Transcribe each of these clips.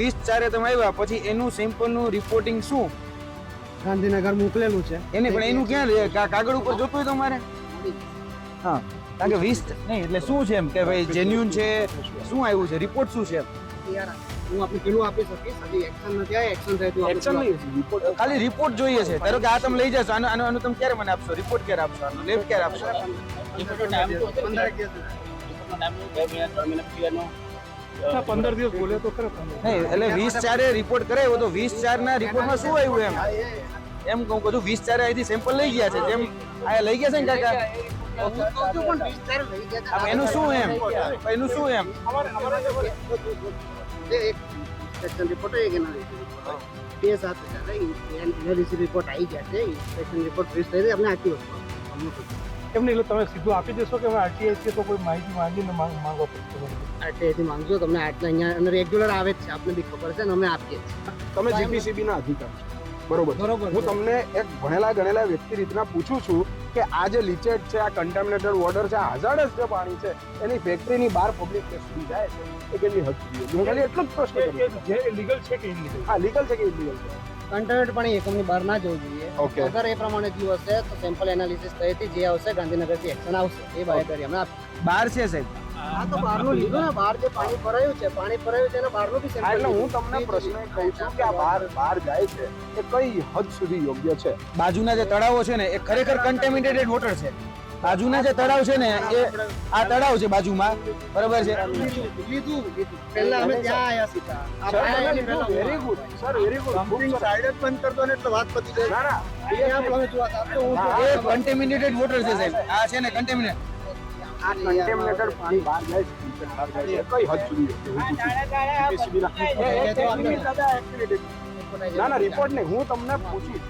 20/4 તમે આવ્યા પછી એનું સેમ્પલ નું રિપોર્ટિંગ શું ગાંધીનગર મોકલેલું છે એને પણ એનું ક્યાં રે કાગળ ઉપર જોતું હોય તમારે હા કારણ કે 20 નહીં એટલે શું છે એમ કે ભાઈ જેન્યુન છે શું આવ્યું છે રિપોર્ટ શું છે હું આપને પેલું આપી શકીશ હજી એક્શન નથી આ એક્શન થાય તો એક્શન નહીં ખાલી રિપોર્ટ જોઈએ છે ધારો કે આ તમે લઈ જશો આનું તમે ક્યારે મને આપશો રિપોર્ટ ક્યારે આપશો આનો લેબ ક્યારે આપશો 15 દિવસ બોલે તો ખરા નહીં એટલે 20/4 રિપોર્ટ કરાવ્યો તો 20/4 ના રિપોર્ટમાં શું આવ્યું એમ કહું બધું 20/4 અહીંથી સેમ્પલ લઈ ગયા છે જેમ આ લઈ ગયા છે ને કાકા એનું શું એમ ઇન્સ્પેક્શન રિપોર્ટ है कि ना ये साथ एनालिसिस રિપોર્ટ આવી ગયા છે ઇન્સ્પેક્શન રિપોર્ટ ફ્રીઝ થઈ આપણે આખી વસ્તુ એમને એટલે તમે સીધું આપી દેશો કે અમે આરટીઆઈ છે તો કોઈ માહિતી માંગીને માંગવા પડશે આરટીઆઈ થી માંગજો તમને આટલા અહીંયા રેગ્યુલર આવે જ છે આપને બી ખબર છે ને અમે આપીએ છીએ તમે જીપીસીબી ના અધિકાર છો બરોબર હું તમને એક ભણેલા વ્યક્તિ રીતના પૂછું છું કે આ જે લીચેડ છે આ કન્ટામિનેટેડ વોટર છે આ હાઝાર્ડસ જે પાણી છે એની ફેક્ટરીની બહાર પબ્લિક પ્લેસ સુધી જાય છે એ કેટલી હદ સુધી હું ખાલી એટલો જ પ્રશ્ન કરું જે લીગલ છે કે ઇનલીગલ હા લીગલ છે કે ઇલીગલ છે કન્ટેન્ટ પણ એકમની બહાર ના જવું જોઈએ Okay. અગર એ પ્રમાણે થયું હશે તો સેમ્પલ એનાલિસિસ થઈથી જે આવશે ગાંધીનગરથી એક્શન આવશે એ બાહેધરી અમે આપીએ બહાર છે સાહેબ આ તો બહારનું લીધું ને બહાર જે પાણી ભરાયું છે એના બહારનું બી હા, એટલે હું તમને પ્રશ્ન એ કહું છું કે આ બહાર જાય છે એ કઈ હદ સુધી યોગ્ય છે બાજુના જે તળાવો છે ને એ ખરેખર કન્ટેમિનેટેડ વોટર છે બાજુના જે તળાવ છે ને એ આ તળાવ છે બાજુમાં બરાબર છે લીધું પહેલા અમે ત્યાં આયા સીધા very good sir very good side જ બંધ કરતો ને એટલે વાત પતી જાય ના ના ત્યાં પણ અમે જોવા આપતો હું એ કન્ટેમિનેટેડ વોટર છે સાહેબ આ છે ને કન્ટેમિનેટ આ કન્ટેમિનેટેડ પાણી બહાર જાય છે બહાર જાય છે કઈ હદ સુધી ના ના રિપોર્ટ નહીં હું તમને પૂછીશ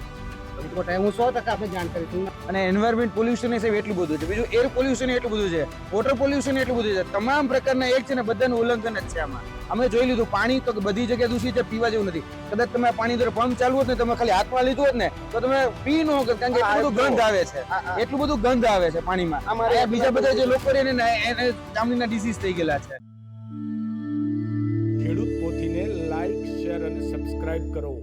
રિપોર્ટ હું 100% આપણે જાણ કરીશું અને એન્વાયરમેન્ટ પોલ્યુશન સાહેબ એટલું બધું છે બીજું એર પોલ્યુશન એટલું બધું છે વોટર પોલ્યુશન એટલું બધું છે તમામ પ્રકારના એક છે ને બધાનું ઉલ્લંઘન જ છે આમાં અમે જોઈ લીધું પાણી તો બધી જગ્યાએ દૂષિત છે પીવા જેવું નથી કદાચ તમે પાણી દર પંપ ચાલુ હોત ને તમે ખાલી હાથમાં લીધું હોત ને તો તમે પી નો કારણ કે એટલું બધું ગંધ આવે છે એટલું બધું ગંધ આવે છે પાણીમાં આ બીજા બધા જે લોકો રહે ને એને ચામડીના ડિસીઝ થઈ ગયેલા છે ખેડૂત પોથીને લાઈક શેર અને સબસ્ક્રાઇબ કરો